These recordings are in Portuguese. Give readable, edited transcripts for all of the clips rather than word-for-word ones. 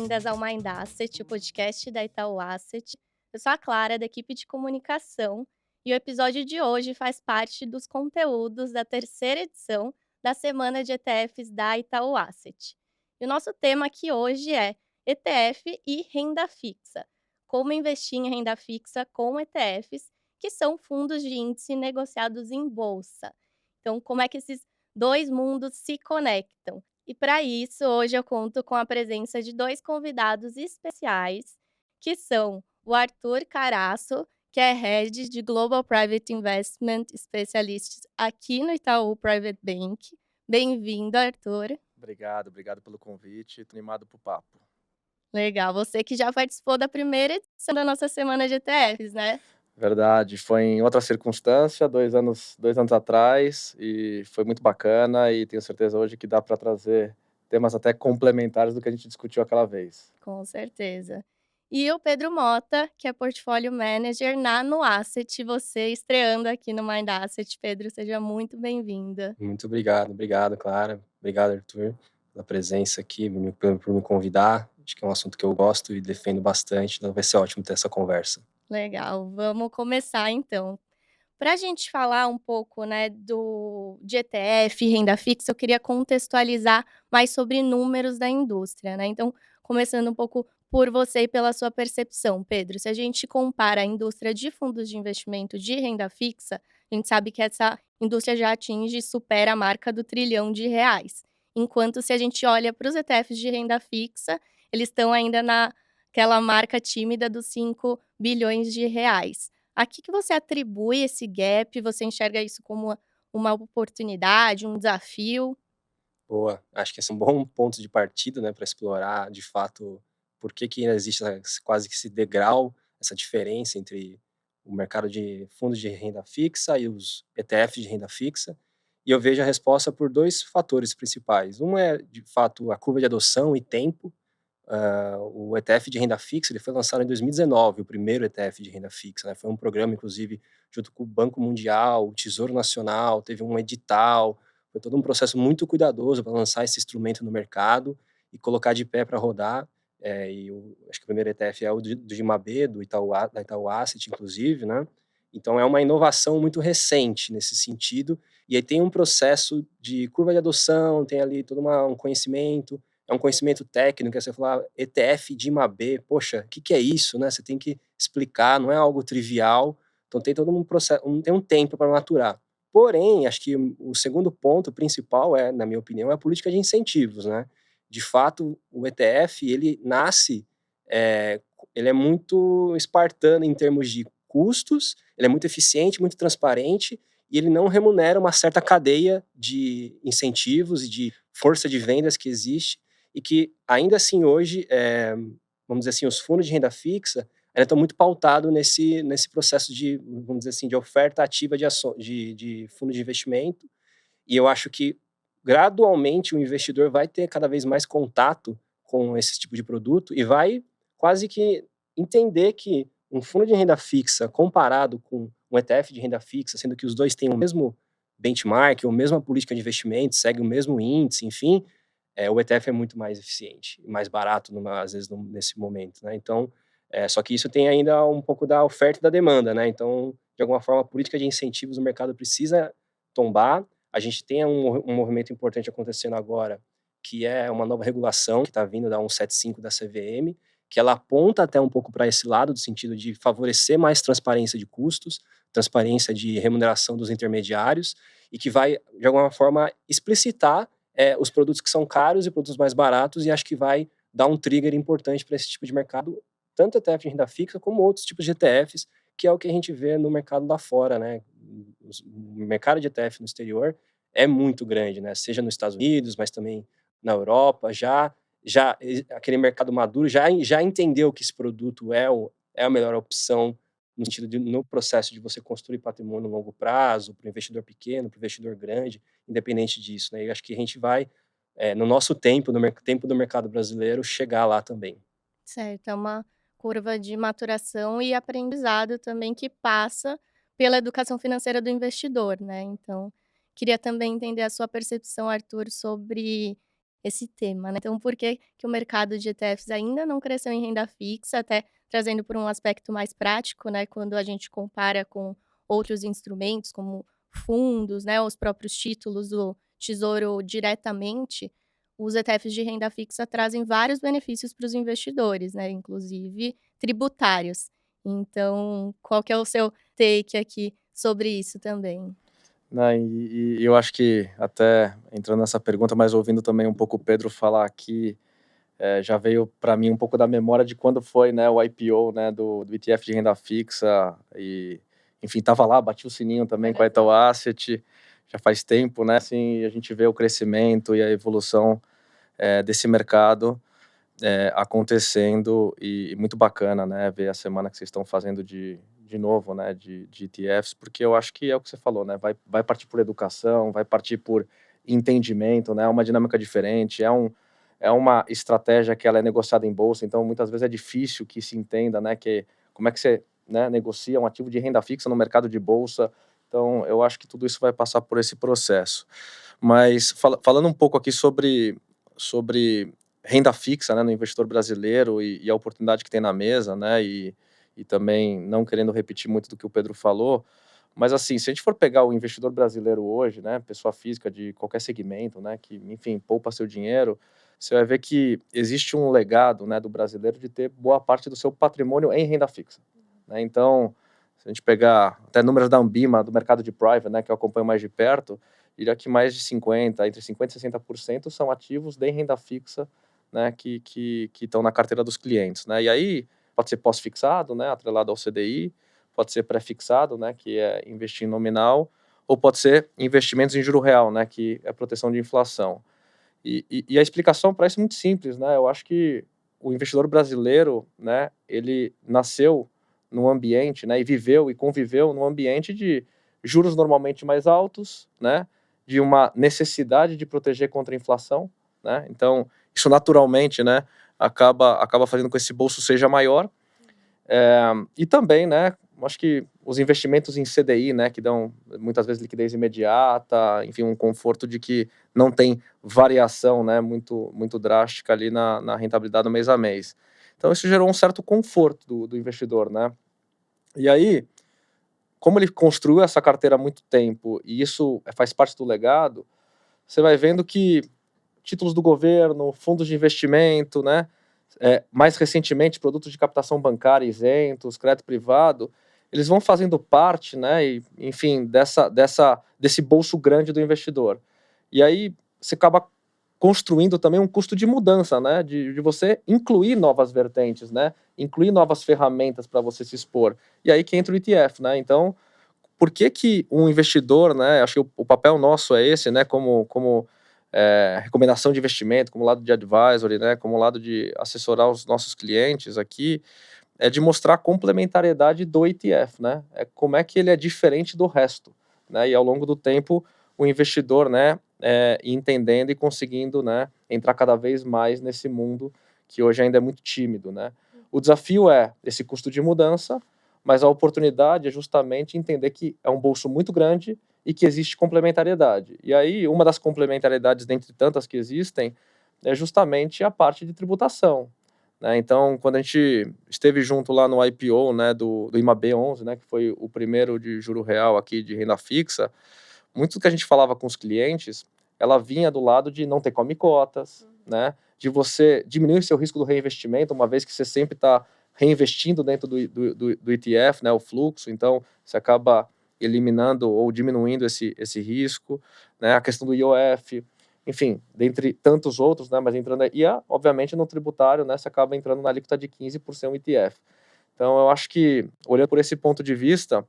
bem-vindas ao Mind Asset, o podcast da Itaú Asset. Eu sou a Clara, da equipe de comunicação, e o episódio de hoje faz parte dos conteúdos da terceira edição da Semana de ETFs da Itaú Asset. E o nosso tema aqui hoje é ETF e renda fixa. Como investir em renda fixa com ETFs, que são fundos de índice negociados em bolsa. Então, como é que esses dois mundos se conectam? E para isso, hoje eu conto com a presença de dois convidados especiais, que são o Arthur Carasso, que é Head de Global Private Investment Specialist aqui no Itaú Private Bank. Bem-vindo, Arthur. Obrigado pelo convite. Tô animado pro papo. Legal, você que já participou da primeira edição da nossa semana de ETFs, né? Verdade, foi em outra circunstância, 2 anos atrás, e foi muito bacana e tenho certeza hoje que dá para trazer temas até complementares do que a gente discutiu aquela vez. Com certeza. E o Pedro Mota, que é Portfólio Manager na Asset, você estreando aqui no Mind Asset. Pedro, seja muito bem-vinda. Muito obrigado, Clara. Obrigado, Arthur, pela presença aqui, por me convidar. Acho que é um assunto que eu gosto e defendo bastante, então vai ser ótimo ter essa conversa. Legal, vamos começar então. Para a gente falar um pouco, né, de ETF, renda fixa, eu queria contextualizar mais sobre números da indústria, né? Então, começando um pouco por você e pela sua percepção, Pedro. Se a gente compara a indústria de fundos de investimento de renda fixa, a gente sabe que essa indústria já atinge e supera a marca do trilhão de reais. Enquanto se a gente olha para os ETFs de renda fixa, eles estão ainda naquela marca tímida dos 5 bilhões de reais. A que você atribui esse gap? Você enxerga isso como uma oportunidade, um desafio? Boa, acho que esse é um bom ponto de partida, né, para explorar de fato por que existe quase que esse degrau, essa diferença entre o mercado de fundos de renda fixa e os ETFs de renda fixa. E eu vejo a resposta por dois fatores principais. Um é, de fato, a curva de adoção e tempo. O ETF de renda fixa ele foi lançado em 2019, o primeiro ETF de renda fixa, né? Foi um programa, inclusive, junto com o Banco Mundial, o Tesouro Nacional, teve um edital, foi todo um processo muito cuidadoso para lançar esse instrumento no mercado e colocar de pé para rodar. Acho que o primeiro ETF é o do Gimabê, da Itaú Asset, inclusive, né? Então é uma inovação muito recente nesse sentido, e aí tem um processo de curva de adoção, tem ali todo um conhecimento, é um conhecimento técnico, é você falar ETF de IMAB, poxa, o que, que é isso, né? Você tem que explicar, não é algo trivial, então tem todo um processo, tem um tempo para maturar. Porém, acho que o segundo ponto principal é, na minha opinião, é a política de incentivos, né? De fato, o ETF, ele nasce, é, ele é muito espartano em termos de custos, ele é muito eficiente, muito transparente, e ele não remunera uma certa cadeia de incentivos e de força de vendas que existe, e que ainda assim hoje, vamos dizer assim, os fundos de renda fixa ainda estão muito pautados nesse processo de, vamos dizer assim, de oferta ativa de fundo de investimento, e eu acho que gradualmente o investidor vai ter cada vez mais contato com esse tipo de produto e vai quase que entender que um fundo de renda fixa comparado com um ETF de renda fixa, sendo que os dois têm o mesmo benchmark, ou a mesma política de investimento, segue o mesmo índice, enfim, o ETF é muito mais eficiente e mais barato, às vezes, nesse momento, né? Então, só que isso tem ainda um pouco da oferta e da demanda, né? Então, de alguma forma, a política de incentivos no mercado precisa tombar. A gente tem um movimento importante acontecendo agora, que é uma nova regulação que está vindo da 175 da CVM, que ela aponta até um pouco para esse lado, do sentido de favorecer mais transparência de custos, transparência de remuneração dos intermediários, e que vai, de alguma forma, explicitar os produtos que são caros e produtos mais baratos, e acho que vai dar um trigger importante para esse tipo de mercado, tanto ETF de renda fixa como outros tipos de ETFs, que é o que a gente vê no mercado lá fora, né? O mercado de ETF no exterior é muito grande, né? Seja nos Estados Unidos, mas também na Europa, aquele mercado maduro já entendeu que esse produto é a melhor opção no sentido no processo de você construir patrimônio a longo prazo, para o investidor pequeno, para o investidor grande, independente disso, né? Eu acho que a gente vai, no nosso tempo, tempo do mercado brasileiro, chegar lá também. Certo, é uma curva de maturação e aprendizado também que passa pela educação financeira do investidor, né. Então, queria também entender a sua percepção, Arthur, sobre esse tema, né. Então por que que o mercado de ETFs ainda não cresceu em renda fixa, até trazendo por um aspecto mais prático, né, quando a gente compara com outros instrumentos como fundos, né, os próprios títulos do Tesouro diretamente, os ETFs de renda fixa trazem vários benefícios para os investidores, né, inclusive tributários. Então, qual que é o seu take aqui sobre isso também? Né, e eu acho que até entrando nessa pergunta, mas ouvindo também um pouco o Pedro falar aqui, já veio para mim um pouco da memória de quando foi, né, o IPO, né, do ETF de renda fixa e, enfim, estava lá, bati o sininho também com a Itaú Asset, já faz tempo, né, assim, a gente vê o crescimento e a evolução, desse mercado, acontecendo e muito bacana, né, ver a semana que vocês estão fazendo de novo, né, de ETFs, porque eu acho que é o que você falou, né, vai partir por educação, vai partir por entendimento, né, é uma dinâmica diferente, é uma estratégia que ela é negociada em bolsa, então muitas vezes é difícil que se entenda, né, que como é que você, né, negocia um ativo de renda fixa no mercado de bolsa, então eu acho que tudo isso vai passar por esse processo. Mas falando um pouco aqui sobre renda fixa, né, no investidor brasileiro e a oportunidade que tem na mesa, né, e também não querendo repetir muito do que o Pedro falou, mas assim, se a gente for pegar o investidor brasileiro hoje, né, pessoa física de qualquer segmento, né, que, enfim, poupa seu dinheiro, você vai ver que existe um legado, né, do brasileiro de ter boa parte do seu patrimônio em renda fixa, né, então, se a gente pegar até números da Ambima, do mercado de private, né, que eu acompanho mais de perto, diria que mais de 50, entre 50% e 60% são ativos de renda fixa, né, que estão na carteira dos clientes, né, e aí pode ser pós-fixado, né, atrelado ao CDI, pode ser pré-fixado, né, que é investir em nominal, ou pode ser investimentos em juro real, né, que é proteção de inflação. E a explicação para isso é muito simples, né, eu acho que o investidor brasileiro, né, ele nasceu num ambiente, né, e viveu e conviveu num ambiente de juros normalmente mais altos, né, de uma necessidade de proteger contra a inflação, né, então isso naturalmente, né, acaba fazendo com que esse bolso seja maior, e também, né, acho que os investimentos em CDI, né, que dão muitas vezes liquidez imediata, enfim, um conforto de que não tem variação, né, muito drástica ali na rentabilidade do mês a mês. Então isso gerou um certo conforto do investidor, né. E aí, como ele construiu essa carteira há muito tempo e isso faz parte do legado, você vai vendo que títulos do governo, fundos de investimento, né, mais recentemente, produtos de captação bancária isentos, crédito privado, eles vão fazendo parte, né, e, enfim, desse bolso grande do investidor. E aí você acaba construindo também um custo de mudança, né, de você incluir novas vertentes, né, incluir novas ferramentas para você se expor. E aí que entra o ETF, né, então, por que que um investidor, né, acho que o papel nosso é esse, né, como recomendação de investimento, como lado de advisory, né, como lado de assessorar os nossos clientes aqui, é de mostrar a complementariedade do ETF, né, como é que ele é diferente do resto, né, e ao longo do tempo o investidor, né, entendendo e conseguindo, né, entrar cada vez mais nesse mundo que hoje ainda é muito tímido, né. O desafio é esse custo de mudança, mas a oportunidade é justamente entender que é um bolso muito grande e que existe complementariedade. E aí, uma das complementariedades, dentre tantas que existem, é justamente a parte de tributação, né. Então, quando a gente esteve junto lá no IPO, né, do IMAB11, né, que foi o primeiro de juro real aqui de renda fixa, muito do que a gente falava com os clientes, ela vinha do lado de não ter come cotas, né, de você diminuir seu risco do reinvestimento, uma vez que você sempre está reinvestindo dentro do ETF, né, o fluxo, então você acaba eliminando ou diminuindo esse risco, né, a questão do IOF, enfim, dentre tantos outros, né, mas entrando aí, obviamente no tributário, né, você acaba entrando na alíquota de 15 por ser um ETF. Então eu acho que, olhando por esse ponto de vista,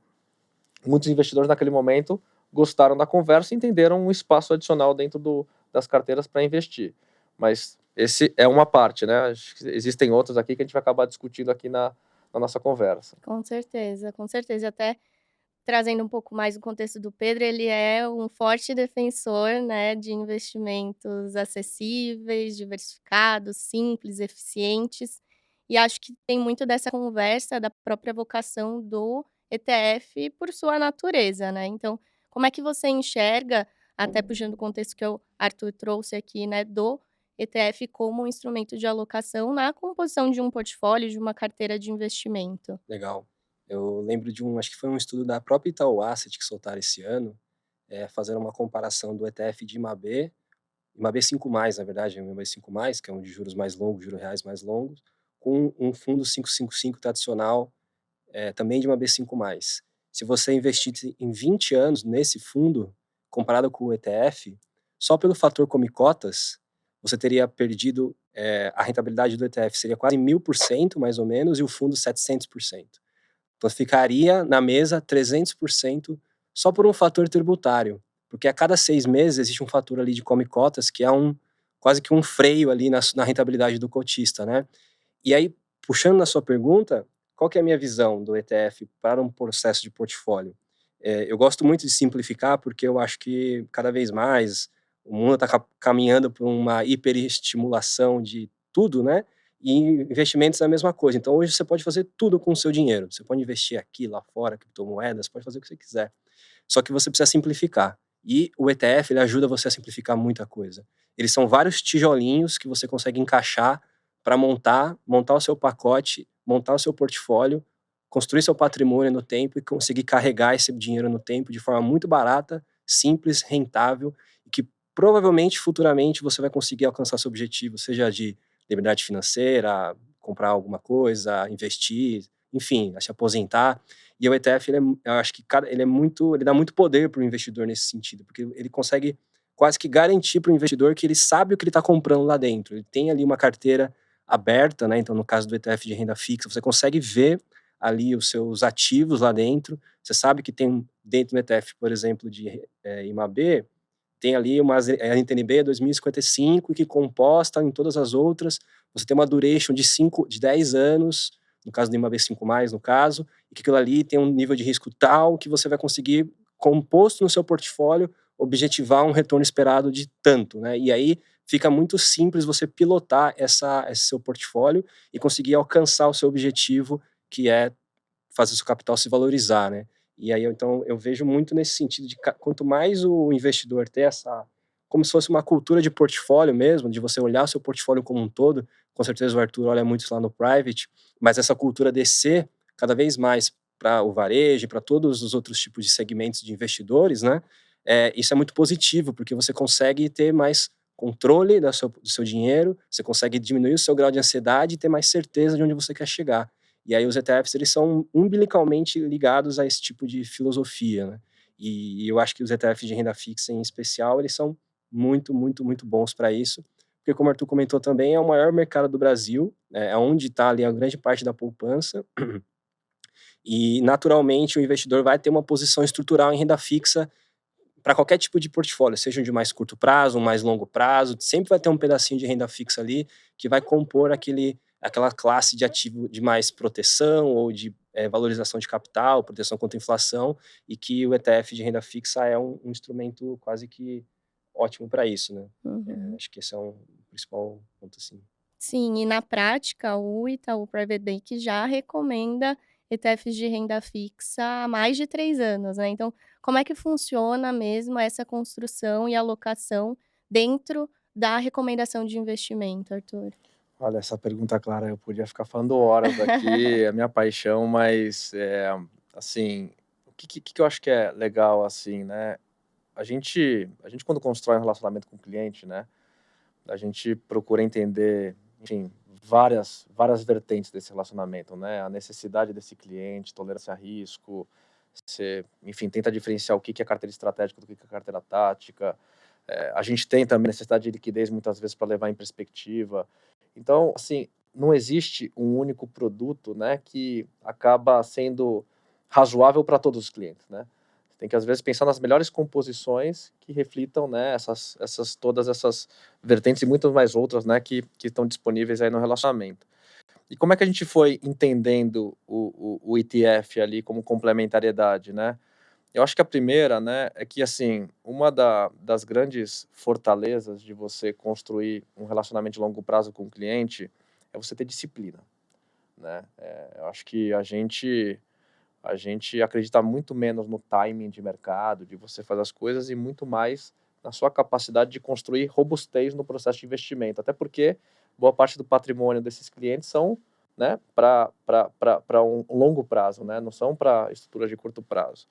muitos investidores naquele momento gostaram da conversa e entenderam um espaço adicional dentro das carteiras para investir. Mas esse é uma parte, né? Acho que existem outros aqui que a gente vai acabar discutindo aqui na nossa conversa. Com certeza, com certeza. E até trazendo um pouco mais o contexto do Pedro, ele é um forte defensor, né, de investimentos acessíveis, diversificados, simples, eficientes. E acho que tem muito dessa conversa da própria vocação do ETF por sua natureza, né. Então, como é que você enxerga, até puxando o contexto que o Arthur trouxe aqui, né, do ETF como um instrumento de alocação na composição de um portfólio, de uma carteira de investimento? Legal. Eu lembro acho que foi um estudo da própria Itaú Asset que soltaram esse ano, fazendo uma comparação do ETF de IMAB, IMAB 5+, na verdade, IMAB 5+, que é um de juros mais longos, juros reais mais longos, com um fundo 555 tradicional, também de IMAB 5+. Se você investisse em 20 anos nesse fundo, comparado com o ETF, só pelo fator come cotas, você teria perdido, a rentabilidade do ETF seria quase 1000%, mais ou menos, e o fundo 700%. Então ficaria na mesa 300% só por um fator tributário, porque a cada 6 meses existe um fator ali de come cotas que é quase que um freio ali na rentabilidade do cotista, né. E aí, puxando na sua pergunta, qual que é a minha visão do ETF para um processo de portfólio? Eu gosto muito de simplificar, porque eu acho que cada vez mais o mundo está caminhando por uma hiperestimulação de tudo, né? E investimentos é a mesma coisa. Então hoje você pode fazer tudo com o seu dinheiro. Você pode investir aqui, lá fora, criptomoedas, pode fazer o que você quiser. Só que você precisa simplificar. E o ETF, ele ajuda você a simplificar muita coisa. Eles são vários tijolinhos que você consegue encaixar para montar o seu pacote, montar o seu portfólio, construir seu patrimônio no tempo e conseguir carregar esse dinheiro no tempo de forma muito barata, simples, rentável e que provavelmente futuramente você vai conseguir alcançar seu objetivo, seja de liberdade financeira, comprar alguma coisa, investir, enfim, se aposentar. E o ETF, eu acho que ele dá muito poder para o investidor nesse sentido, porque ele consegue quase que garantir para o investidor que ele sabe o que ele está comprando lá dentro. Ele tem ali uma carteira aberta, né? Então, no caso do ETF de renda fixa, você consegue ver ali os seus ativos lá dentro. Você sabe que tem dentro do ETF, por exemplo, de IMAB, tem ali uma NTNB 2055 que composta em todas as outras. Você tem uma duration de 10 anos, no caso do IMAB 5+, no caso, e que aquilo ali tem um nível de risco tal que você vai conseguir, composto no seu portfólio, objetivar um retorno esperado de tanto, né? E aí fica muito simples você pilotar esse seu portfólio e conseguir alcançar o seu objetivo, que é fazer o seu capital se valorizar, né? E aí, então, eu vejo muito nesse sentido de quanto mais o investidor ter como se fosse uma cultura de portfólio mesmo, de você olhar o seu portfólio como um todo, com certeza o Arthur olha muito isso lá no private, mas essa cultura descer cada vez mais para o varejo, para todos os outros tipos de segmentos de investidores, né? Isso é muito positivo, porque você consegue ter mais controle do seu dinheiro, você consegue diminuir o seu grau de ansiedade e ter mais certeza de onde você quer chegar. E aí os ETFs, eles são umbilicalmente ligados a esse tipo de filosofia, né? E eu acho que os ETFs de renda fixa, em especial, eles são muito, muito, muito bons para isso, porque como o Arthur comentou também, é o maior mercado do Brasil, é onde está ali a grande parte da poupança, e naturalmente o investidor vai ter uma posição estrutural em renda fixa para qualquer tipo de portfólio, seja um de mais curto prazo, um mais longo prazo, sempre vai ter um pedacinho de renda fixa ali que vai compor aquela classe de ativo de mais proteção ou de valorização de capital, proteção contra inflação, e que o ETF de renda fixa é um instrumento quase que ótimo para isso, né? Uhum. Acho que esse é um principal ponto, assim. Sim, e na prática, o Itaú Private Bank já recomenda ETFs de renda fixa há mais de 3 anos, né. Então, como é que funciona mesmo essa construção e alocação dentro da recomendação de investimento, Arthur? Olha, essa pergunta, Clara, eu podia ficar falando horas aqui, é a minha paixão, mas, assim, o que eu acho que é legal, assim, né, a gente quando constrói um relacionamento com o cliente, né, a gente procura entender, enfim, várias vertentes desse relacionamento, né, a necessidade desse cliente, tolerância a risco, você, enfim, tenta diferenciar o que é carteira estratégica do que é carteira tática. A gente tem também necessidade de liquidez muitas vezes para levar em perspectiva. Então, assim, não existe um único produto, né, que acaba sendo razoável para todos os clientes, né. Você tem que às vezes pensar nas melhores composições que reflitam, né, todas essas vertentes e muitas mais outras, né, que estão disponíveis aí no relacionamento. E como é que a gente foi entendendo o ETF ali como complementariedade, né? Eu acho que a primeira, né, é que, assim, das grandes fortalezas de você construir um relacionamento de longo prazo com o cliente é você ter disciplina, né? Eu acho que a gente acredita muito menos no timing de mercado, de você fazer as coisas, e muito mais na sua capacidade de construir robustez no processo de investimento. Até porque boa parte do patrimônio desses clientes são, né, para um longo prazo, né, não são para estruturas de curto prazo.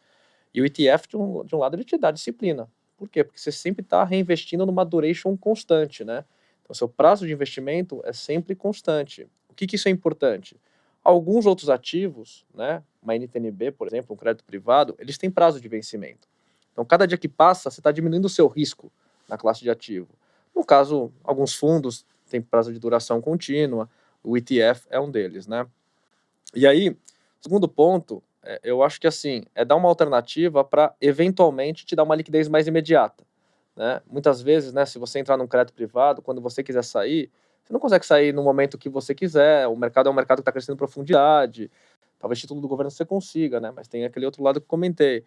E o ETF, de um lado, ele te dá disciplina. Por quê? Porque você sempre está reinvestindo numa duration constante, né? Então, seu prazo de investimento é sempre constante. O que isso é importante? Alguns outros ativos, né, uma NTNB, por exemplo, um crédito privado, eles têm prazo de vencimento. Então, cada dia que passa, você está diminuindo o seu risco na classe de ativo. No caso, alguns fundos têm prazo de duração contínua, o ETF é um deles, né? E aí, segundo ponto, eu acho que assim, é dar uma alternativa para eventualmente te dar uma liquidez mais imediata, né? Muitas vezes, né, se você entrar num crédito privado, quando você quiser sair, você não consegue sair no momento que você quiser, o mercado é um mercado que está crescendo em profundidade, talvez título do governo você consiga, né, mas tem aquele outro lado que eu comentei.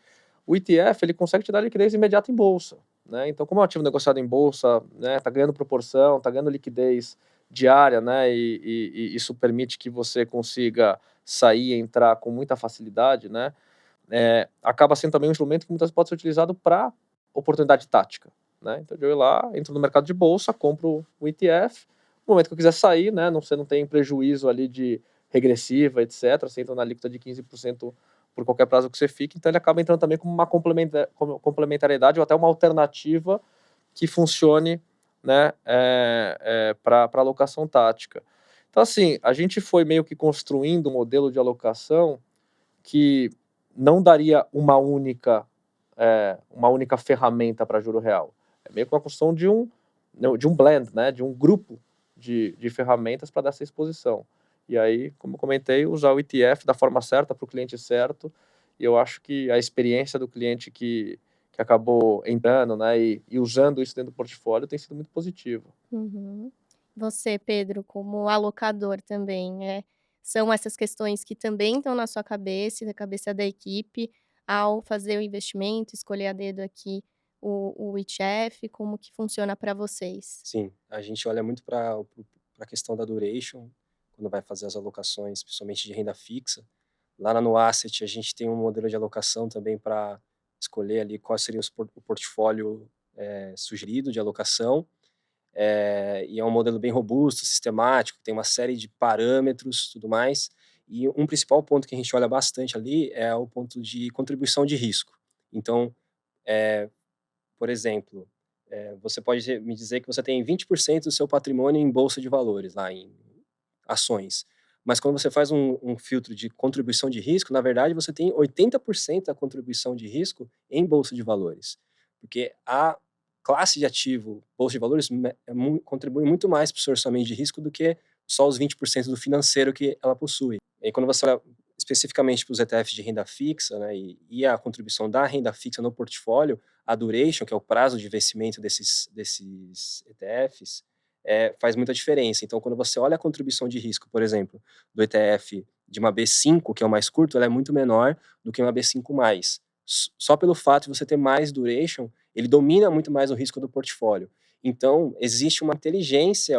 O ETF, ele consegue te dar liquidez imediata em bolsa, né? Então, como é um ativo negociado em bolsa, né, tá ganhando proporção, tá ganhando liquidez diária, né, e isso permite que você consiga sair e entrar com muita facilidade, né, acaba sendo também um instrumento que muitas vezes pode ser utilizado para oportunidade tática, né? Então eu ir lá, entro no mercado de bolsa, compro o ETF, no momento que eu quiser sair, né, você não tem prejuízo ali de regressiva, etc. Você entra na alíquota de 15% por qualquer prazo que você fique, então ele acaba entrando também como uma complementariedade ou até uma alternativa que funcione, né, para alocação tática. Então, assim, a gente foi meio que construindo um modelo de alocação que não daria uma única ferramenta para juro real. É meio que uma construção de um blend, né, de um grupo de ferramentas para dar essa exposição. E aí, como eu comentei, usar o ETF da forma certa para o cliente certo. E eu acho que a experiência do cliente que acabou entrando, né, e usando isso dentro do portfólio tem sido muito positiva. Uhum. Você, Pedro, como alocador também, são essas questões que também estão na sua cabeça e na cabeça da equipe, ao fazer o investimento, escolher a dedo aqui o ETF, como que funciona para vocês? Sim, a gente olha muito para a questão da duration, quando vai fazer as alocações, principalmente de renda fixa. Lá na Asset, a gente tem um modelo de alocação também para escolher ali qual seria o portfólio sugerido de alocação. E é um modelo bem robusto, sistemático, tem uma série de parâmetros, tudo mais. E um principal ponto que a gente olha bastante ali é o ponto de contribuição de risco. Então, por exemplo, você pode me dizer que você tem 20% do seu patrimônio em bolsa de valores, lá em ações. Mas quando você faz um filtro de contribuição de risco, na verdade você tem 80% da contribuição de risco em bolsa de valores. Porque a classe de ativo, bolsa de valores, contribui muito mais para o seu orçamento de risco do que só os 20% do financeiro que ela possui. E aí, quando você olha especificamente para os ETFs de renda fixa, né, e a contribuição da renda fixa no portfólio, a duration, que é o prazo de vencimento desses ETFs, faz muita diferença. Então, quando você olha a contribuição de risco, por exemplo, do ETF de uma B5, que é o mais curto, ela é muito menor do que uma B5+. Só pelo fato de você ter mais duration, ele domina muito mais o risco do portfólio. Então, existe uma inteligência,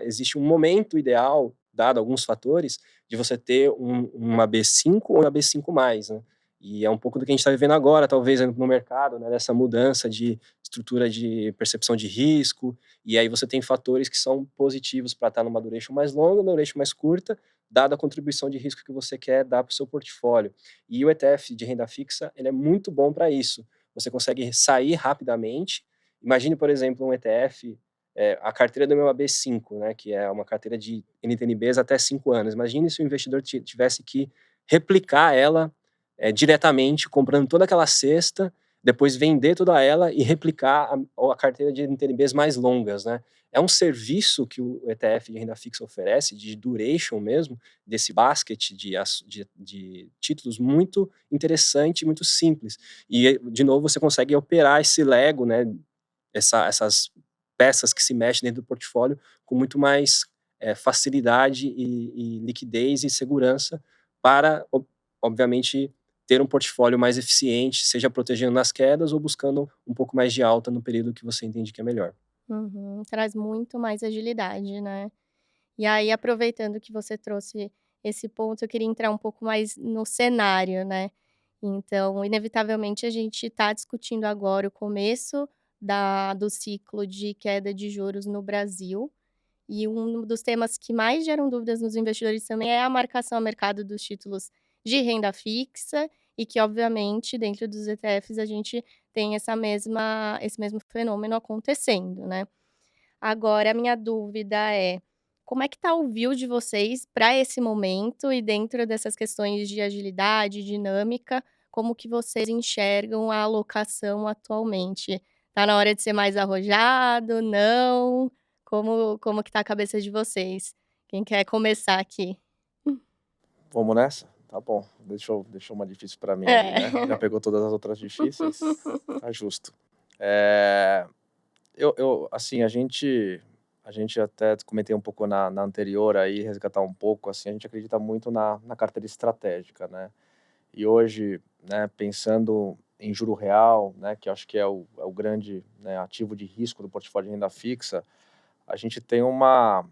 existe um momento ideal, dado alguns fatores, de você ter uma B5 ou uma B5+, né? E é um pouco do que a gente está vivendo agora, talvez, no mercado, né, dessa mudança de estrutura de percepção de risco, e aí você tem fatores que são positivos para estar numa duration mais longa, numa duration mais curta, dada a contribuição de risco que você quer dar para o seu portfólio. E o ETF de renda fixa, ele é muito bom para isso. Você consegue sair rapidamente. Imagine, por exemplo, um ETF, a carteira do meu AB5, né, que é uma carteira de NTNBs até 5 anos. Imagine se o investidor tivesse que replicar ela diretamente, comprando toda aquela cesta, depois vender toda ela e replicar a carteira de NTNBs mais longas, né? É um serviço que o ETF de renda fixa oferece, de duration mesmo, desse basket de títulos muito interessante, muito simples. E, de novo, você consegue operar esse Lego, né? Essas peças que se mexem dentro do portfólio com muito mais facilidade e liquidez e segurança para, obviamente, ter um portfólio mais eficiente, seja protegendo nas quedas ou buscando um pouco mais de alta no período que você entende que é melhor. Uhum, traz muito mais agilidade, né. E aí, aproveitando que você trouxe esse ponto, eu queria entrar um pouco mais no cenário, né. Então, inevitavelmente, a gente está discutindo agora o começo do ciclo de queda de juros no Brasil. E um dos temas que mais geram dúvidas nos investidores também é a marcação ao mercado dos títulos de renda fixa e que, obviamente, dentro dos ETFs a gente tem esse mesmo fenômeno acontecendo, né. Agora a minha dúvida é, como é que tá o view de vocês para esse momento e dentro dessas questões de agilidade, dinâmica, como que vocês enxergam a alocação atualmente? Tá na hora de ser mais arrojado, não? Como que tá a cabeça de vocês? Quem quer começar aqui? Vamos nessa? Tá bom, deixou uma difícil para mim ali, É. né, já pegou todas as outras difíceis, tá justo. Eh, assim, a gente até comentei um pouco na anterior aí, resgatar um pouco, assim, a gente acredita muito na carteira estratégica, né. E hoje, né, pensando em juro real, né, que eu acho que é o grande, né, ativo de risco do portfólio de renda fixa, a gente tem uma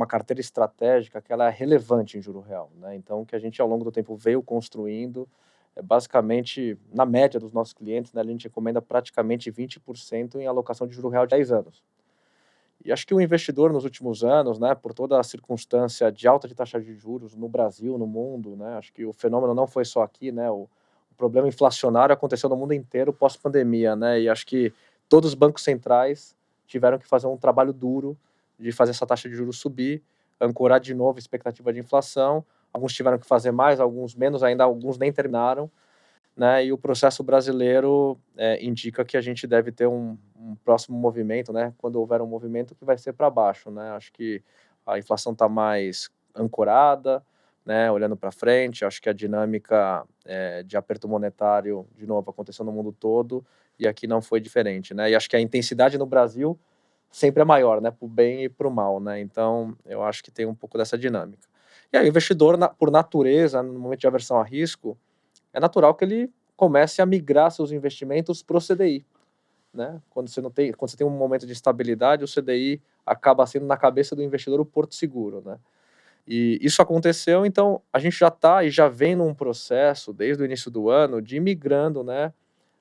carteira estratégica que ela é relevante em juro real, né. Então o que a gente ao longo do tempo veio construindo, é basicamente, na média dos nossos clientes, né, a gente recomenda praticamente 20% em alocação de juro real de 10 anos. E acho que o investidor nos últimos anos, né, por toda a circunstância de alta de taxa de juros no Brasil, no mundo, né, acho que o fenômeno não foi só aqui, né, o problema inflacionário aconteceu no mundo inteiro pós-pandemia, né, e acho que todos os bancos centrais tiveram que fazer um trabalho duro de fazer essa taxa de juros subir, ancorar de novo a expectativa de inflação. Alguns tiveram que fazer mais, alguns menos, ainda alguns nem terminaram, né, e o processo brasileiro indica que a gente deve ter um próximo movimento, né, quando houver um movimento que vai ser para baixo, né, acho que a inflação está mais ancorada, né, olhando para frente, acho que a dinâmica de aperto monetário, de novo, aconteceu no mundo todo, e aqui não foi diferente, né, e acho que a intensidade no Brasil sempre é maior, né, para o bem e para o mal, né, então eu acho que tem um pouco dessa dinâmica. E aí o investidor, por natureza, no momento de aversão a risco, é natural que ele comece a migrar seus investimentos para o CDI, né? Quando você tem um momento de estabilidade, o CDI acaba sendo na cabeça do investidor o porto seguro, né? E isso aconteceu, então a gente já está e já vem num processo desde o início do ano de ir migrando, né,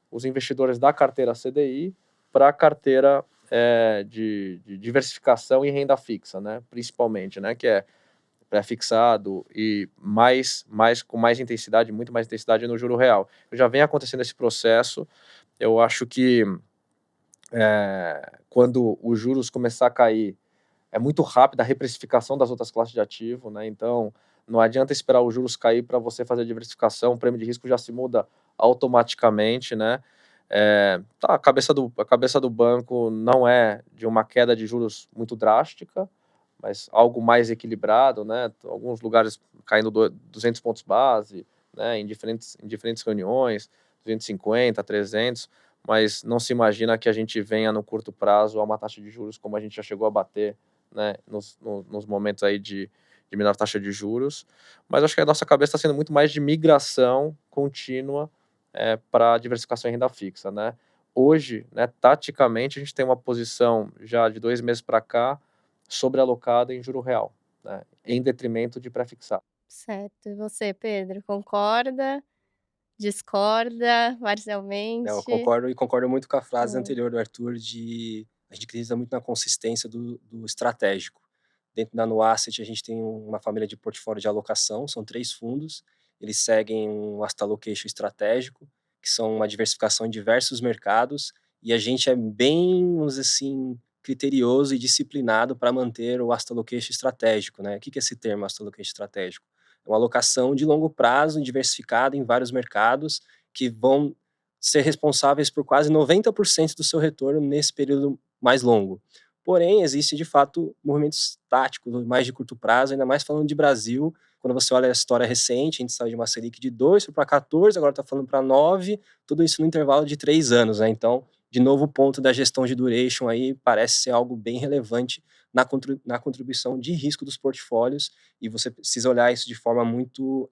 os investidores da carteira CDI para a carteira de diversificação em renda fixa, né? Principalmente, né? Que é pré-fixado e com mais intensidade, muito mais intensidade no juro real. Já vem acontecendo esse processo, eu acho que quando os juros começar a cair, é muito rápida a reprecificação das outras classes de ativo, né, então não adianta esperar os juros cair para você fazer a diversificação, o prêmio de risco já se muda automaticamente, né. A cabeça do banco não é de uma queda de juros muito drástica, mas algo mais equilibrado, né, alguns lugares caindo 200 pontos base, né, em diferentes reuniões, 250, 300, mas não se imagina que a gente venha no curto prazo a uma taxa de juros como a gente já chegou a bater, né, nos momentos aí de menor taxa de juros, mas acho que a nossa cabeça está sendo muito mais de migração contínua para diversificação em renda fixa, né. Hoje, né, taticamente, a gente tem uma posição já de 2 meses para cá sobrealocada em juro real, né, em detrimento de pré-fixado. Certo. E você, Pedro, concorda? Discorda Não, eu parcialmente? concordo e concordo muito com a frase Hum. anterior do Arthur de a gente acredita muito na consistência do estratégico. Dentro da Nuasset, a gente tem uma família de portfólio de alocação, são 3 fundos, eles seguem um asset allocation estratégico, que são uma diversificação em diversos mercados, e a gente é bem, vamos dizer assim, criterioso e disciplinado para manter o asset allocation estratégico, né. O que que é esse termo, asset allocation estratégico? É uma alocação de longo prazo, diversificada em vários mercados, que vão ser responsáveis por quase 90% do seu retorno nesse período mais longo. Porém, existe de fato movimentos táticos, mais de curto prazo, ainda mais falando de Brasil, quando você olha a história recente, a gente saiu de uma Selic de 2 foi para 14, agora está falando para 9, tudo isso no intervalo de 3 anos, né? Então, de novo, o ponto da gestão de duration aí parece ser algo bem relevante na contribuição de risco dos portfólios, e você precisa olhar isso de forma muito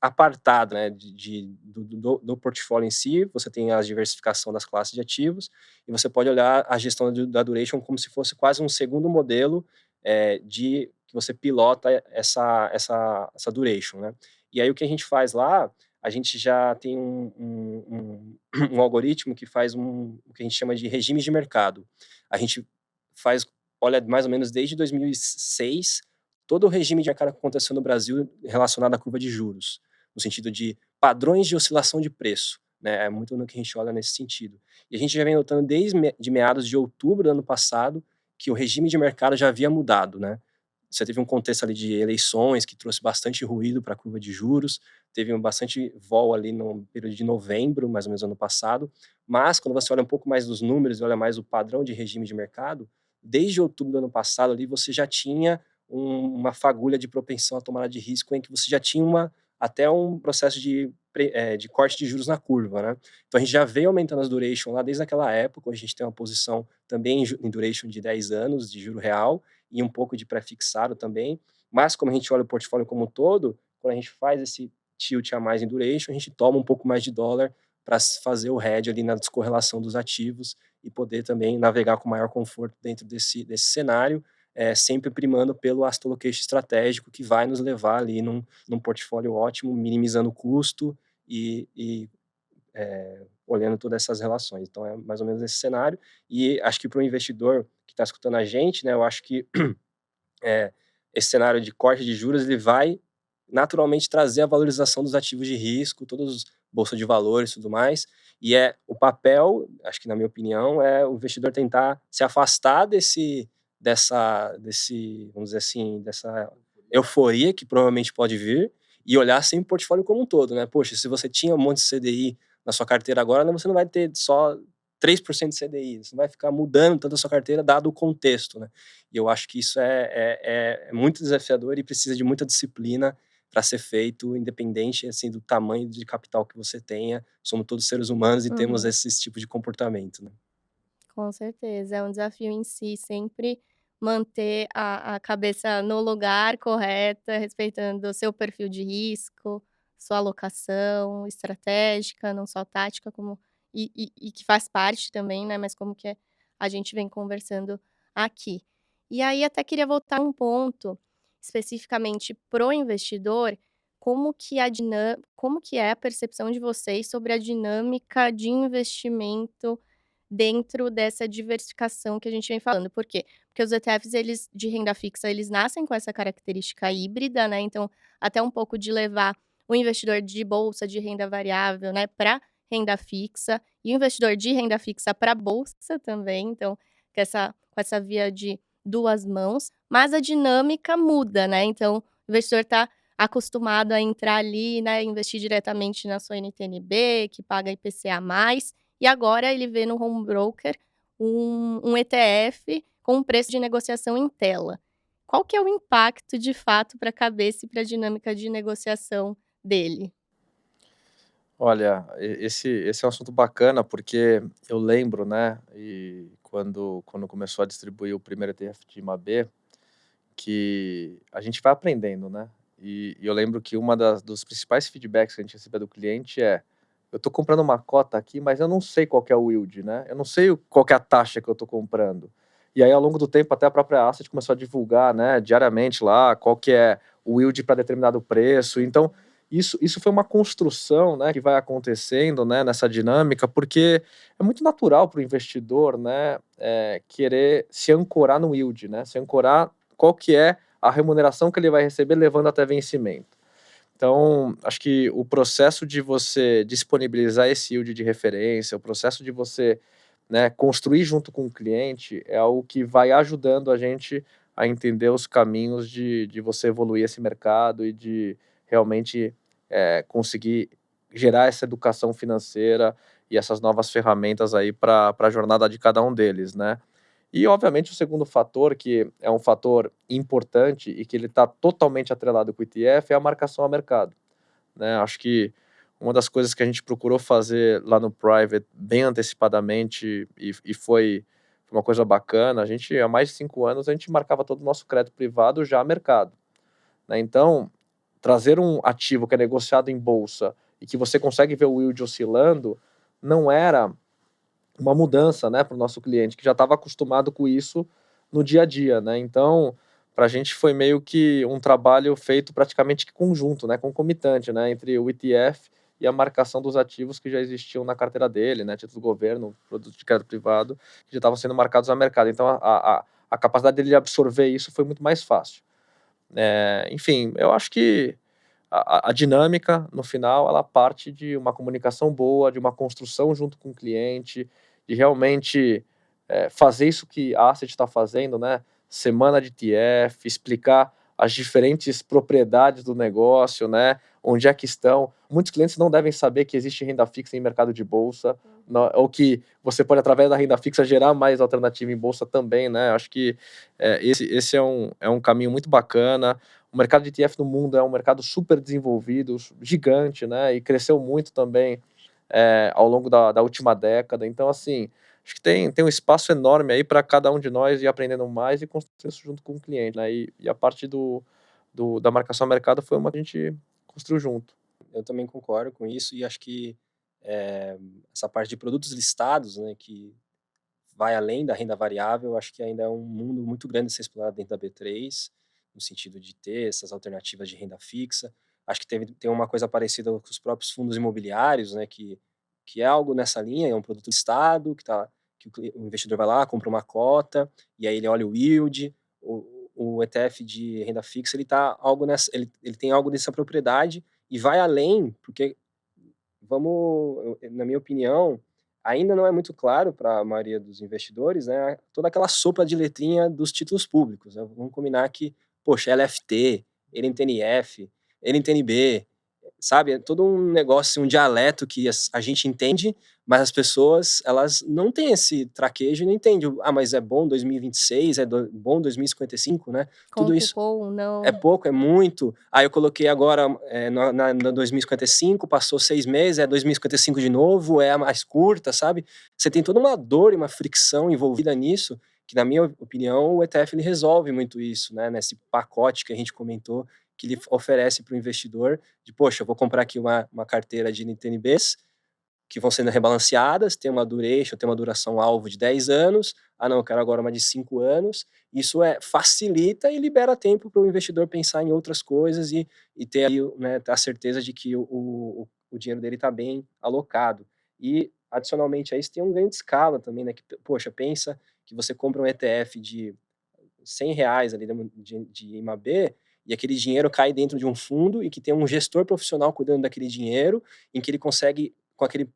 apartado, né, do portfólio em si. Você tem a diversificação das classes de ativos e você pode olhar a gestão da duration como se fosse quase um segundo modelo de que você pilota essa duration, né. E aí o que a gente faz lá, a gente já tem um algoritmo que faz o que a gente chama de regime de mercado. A gente olha mais ou menos desde 2006, todo o regime de mercado que aconteceu no Brasil relacionado à curva de juros, no sentido de padrões de oscilação de preço, né? É muito no que a gente olha nesse sentido. E a gente já vem notando desde de meados de outubro do ano passado que o regime de mercado já havia mudado, né? Você teve um contexto ali de eleições que trouxe bastante ruído para a curva de juros, teve bastante vol ali no período de novembro, mais ou menos ano passado, mas quando você olha um pouco mais dos números e olha mais o padrão de regime de mercado, desde outubro do ano passado ali você já tinha uma fagulha de propensão à tomada de risco em que você já tinha até um processo de corte de juros na curva, né? Então a gente já veio aumentando as duration lá desde aquela época, hoje a gente tem uma posição também em duration de 10 anos de juro real e um pouco de pré-fixado também, mas como a gente olha o portfólio como um todo, quando a gente faz esse tilt a mais em duration, a gente toma um pouco mais de dólar para fazer o hedge ali na descorrelação dos ativos e poder também navegar com maior conforto dentro desse cenário, sempre primando pelo asset allocation estratégico que vai nos levar ali num portfólio ótimo, minimizando o custo e olhando todas essas relações. Então é mais ou menos esse cenário, e acho que para o investidor que está escutando a gente, né, eu acho que esse cenário de corte de juros ele vai naturalmente trazer a valorização dos ativos de risco, todos os bolsa de valores e tudo mais, e o papel, acho que na minha opinião, é o investidor tentar se afastar vamos dizer assim, dessa euforia que provavelmente pode vir, e olhar sempre o portfólio como um todo, né? Poxa, se você tinha um monte de CDI na sua carteira agora, né, você não vai ter só 3% de CDI, você não vai ficar mudando tanto a sua carteira dado o contexto, né? E eu acho que isso é muito desafiador e precisa de muita disciplina para ser feito, independente assim do tamanho de capital que você tenha. Somos todos seres humanos e temos Uhum. esse tipo de comportamento, né? Com certeza, é um desafio em si sempre manter a cabeça no lugar correta, respeitando o seu perfil de risco, sua alocação estratégica, não só tática, como e que faz parte também, né, mas como que a gente vem conversando aqui. E aí até queria voltar um ponto, especificamente pro investidor, como que é a percepção de vocês sobre a dinâmica de investimento dentro dessa diversificação que a gente vem falando. Por quê? Porque os ETFs, eles de renda fixa, eles nascem com essa característica híbrida, né, então até um pouco de levar o investidor de bolsa de renda variável, né, para renda fixa, e o investidor de renda fixa para bolsa também, então com essa via de 2 mãos, mas a dinâmica muda, né, então o investidor está acostumado a entrar ali, né, investir diretamente na sua NTN-B, que paga IPCA+, e agora ele vê no home broker um ETF com um preço de negociação em tela. Qual que é o impacto de fato para a cabeça e para a dinâmica de negociação dele? Olha, esse é um assunto bacana, porque eu lembro, né, e quando começou a distribuir o primeiro ETF de IMAB, que a gente vai aprendendo, né, e eu lembro que uma dos principais feedbacks que a gente recebia do cliente é: "Eu estou comprando uma cota aqui, mas eu não sei qual que é o yield, né, eu não sei qual que é a taxa que eu estou comprando". E aí, ao longo do tempo, até a própria Asset começou a divulgar, né, diariamente lá, qual que é o yield para determinado preço. Então, isso foi uma construção, né, que vai acontecendo, né, nessa dinâmica, porque é muito natural para o investidor, né, querer se ancorar no yield, né, se ancorar qual que é a remuneração que ele vai receber levando até vencimento. Então, acho que o processo de você disponibilizar esse yield de referência, o processo de você, né, construir junto com o cliente é algo que vai ajudando a gente a entender os caminhos de você evoluir esse mercado e de realmente conseguir gerar essa educação financeira e essas novas ferramentas aí para a jornada de cada um deles, né? E, obviamente, o segundo fator, que é um fator importante e que ele está totalmente atrelado com o ETF, é a marcação a mercado, né? Acho que uma das coisas que a gente procurou fazer lá no Private bem antecipadamente e foi uma coisa bacana, a gente, há mais de 5 anos, a gente marcava todo o nosso crédito privado já a mercado, né? Então, trazer um ativo que é negociado em bolsa e que você consegue ver o yield oscilando, não era uma mudança, né, para o nosso cliente, que já estava acostumado com isso no dia a dia, né? Então, para a gente foi meio que um trabalho feito praticamente que conjunto, né, concomitante, né, entre o ETF e a marcação dos ativos que já existiam na carteira dele, né, títulos do governo, produtos de crédito privado, que já estavam sendo marcados a mercado. Então, a capacidade dele de absorver isso foi muito mais fácil. Enfim, eu acho que a dinâmica, no final, ela parte de uma comunicação boa, de uma construção junto com o cliente, de realmente fazer isso que a Asset está fazendo, né? Semana de ETF, explicar as diferentes propriedades do negócio, né? Onde é que estão. Muitos clientes não devem saber que existe renda fixa em mercado de bolsa, ou que você pode, através da renda fixa, gerar mais alternativa em bolsa também, né? Acho que esse é um caminho muito bacana. O mercado de ETF no mundo é um mercado super desenvolvido, gigante, né? E cresceu muito também ao longo da última década. Então, assim, acho que tem um espaço enorme aí para cada um de nós ir aprendendo mais e construir isso junto com o cliente, né? E a parte da marcação a mercado foi uma que a gente construiu junto. Eu também concordo com isso e acho que essa parte de produtos listados, né, que vai além da renda variável, acho que ainda é um mundo muito grande a ser explorado dentro da B3, no sentido de ter essas alternativas de renda fixa. Acho que tem uma coisa parecida com os próprios fundos imobiliários, né, que é algo nessa linha, é um produto listado, que o investidor vai lá, compra uma cota, e aí ele olha o yield. O ETF de renda fixa, ele tem algo dessa propriedade e vai além, porque na minha opinião, ainda não é muito claro para a maioria dos investidores, né, toda aquela sopa de letrinha dos títulos públicos, né? Vamos combinar que, poxa, LFT, NTNF, NTNB, sabe? É todo um negócio, um dialeto que a gente entende, mas as pessoas, elas não têm esse traquejo e não entendem. Mas é bom 2026, bom 2055, né? Com Tudo isso cupom, não. é pouco, é muito. Aí eu coloquei agora na 2055, passou 6 meses, é 2055 de novo, é a mais curta, sabe? Você tem toda uma dor e uma fricção envolvida nisso, que na minha opinião o ETF ele resolve muito isso, né? Nesse pacote que a gente comentou, que ele oferece para o investidor, de poxa, eu vou comprar aqui uma carteira de NTNBs, que vão sendo rebalanceadas, tem uma duração alvo de 10 anos, não, eu quero agora uma de 5 anos, isso facilita e libera tempo para o investidor pensar em outras coisas e ter ali, né, a certeza de que o dinheiro dele está bem alocado. E, adicionalmente a isso, tem um ganho de escala também, né, que, poxa, pensa que você compra um ETF de R$ 100 ali de IMAB, e aquele dinheiro cai dentro de um fundo e que tem um gestor profissional cuidando daquele dinheiro, em que ele consegue, com aquele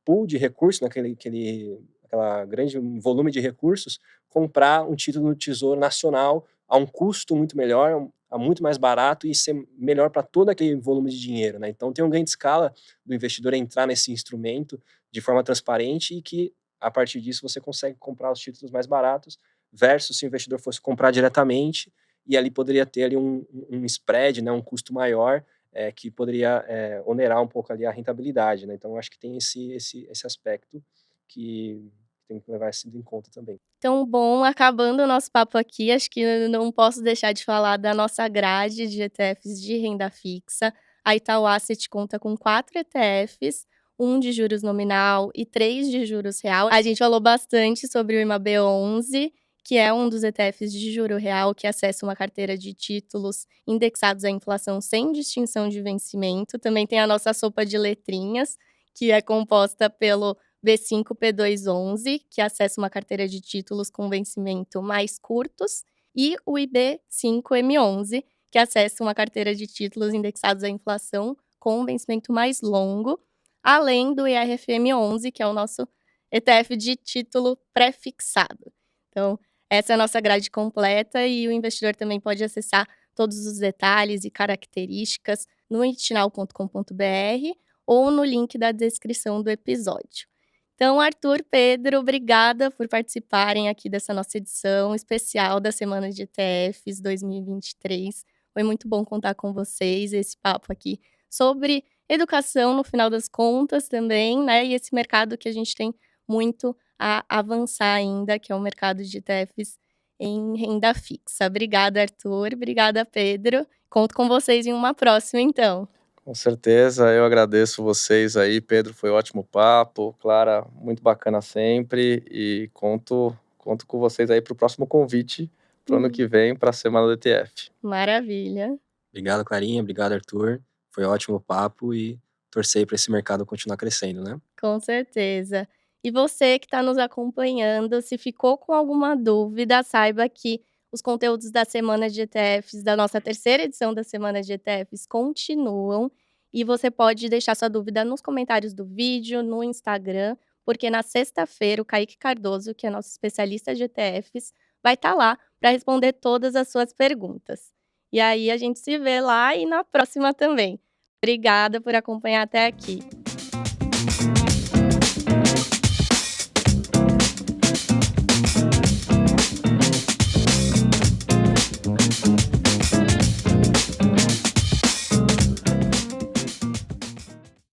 pool de recursos, aquela grande volume de recursos, comprar um título no Tesouro Nacional a um custo muito melhor, a muito mais barato e ser melhor para todo aquele volume de dinheiro, né? Então tem um ganho de escala do investidor entrar nesse instrumento de forma transparente e que a partir disso você consegue comprar os títulos mais baratos versus se o investidor fosse comprar diretamente e ali poderia ter ali um spread, né, um custo maior, que poderia onerar um pouco ali a rentabilidade, né? Então, acho que tem esse aspecto que tem que levar isso em conta também. Então, bom, acabando o nosso papo aqui, acho que eu não posso deixar de falar da nossa grade de ETFs de renda fixa. A Itaú Asset conta com 4 ETFs, um de juros nominal e 3 de juros real. A gente falou bastante sobre o IMAB11, que é um dos ETFs de juro real que acessa uma carteira de títulos indexados à inflação sem distinção de vencimento. Também tem a nossa sopa de letrinhas, que é composta pelo B5P211, que acessa uma carteira de títulos com vencimento mais curtos, e o IB5M11, que acessa uma carteira de títulos indexados à inflação com vencimento mais longo, além do IRFM11, que é o nosso ETF de título pré-fixado. Então, essa é a nossa grade completa e o investidor também pode acessar todos os detalhes e características no itinal.com.br ou no link da descrição do episódio. Então, Arthur, Pedro, obrigada por participarem aqui dessa nossa edição especial da Semana de ETFs 2023. Foi muito bom contar com vocês, esse papo aqui sobre educação, no final das contas também, né? E esse mercado que a gente tem muito a avançar ainda, que é o mercado de ETFs em renda fixa. Obrigada, Arthur. Obrigada, Pedro. Conto com vocês em uma próxima, então. Com certeza, eu agradeço vocês aí, Pedro, foi ótimo papo, Clara, muito bacana sempre, e conto com vocês aí para o próximo convite para o ano que vem, para a Semana do ETF. Maravilha. Obrigado, Clarinha, obrigado, Arthur, foi ótimo o papo e torcer para esse mercado continuar crescendo, né? Com certeza. E você que está nos acompanhando, se ficou com alguma dúvida, saiba que os conteúdos da semana de ETFs, da nossa terceira edição da semana de ETFs, continuam. E você pode deixar sua dúvida nos comentários do vídeo, no Instagram, porque na sexta-feira o Kaique Cardoso, que é nosso especialista de ETFs, vai estar lá para responder todas as suas perguntas. E aí a gente se vê lá e na próxima também. Obrigada por acompanhar até aqui.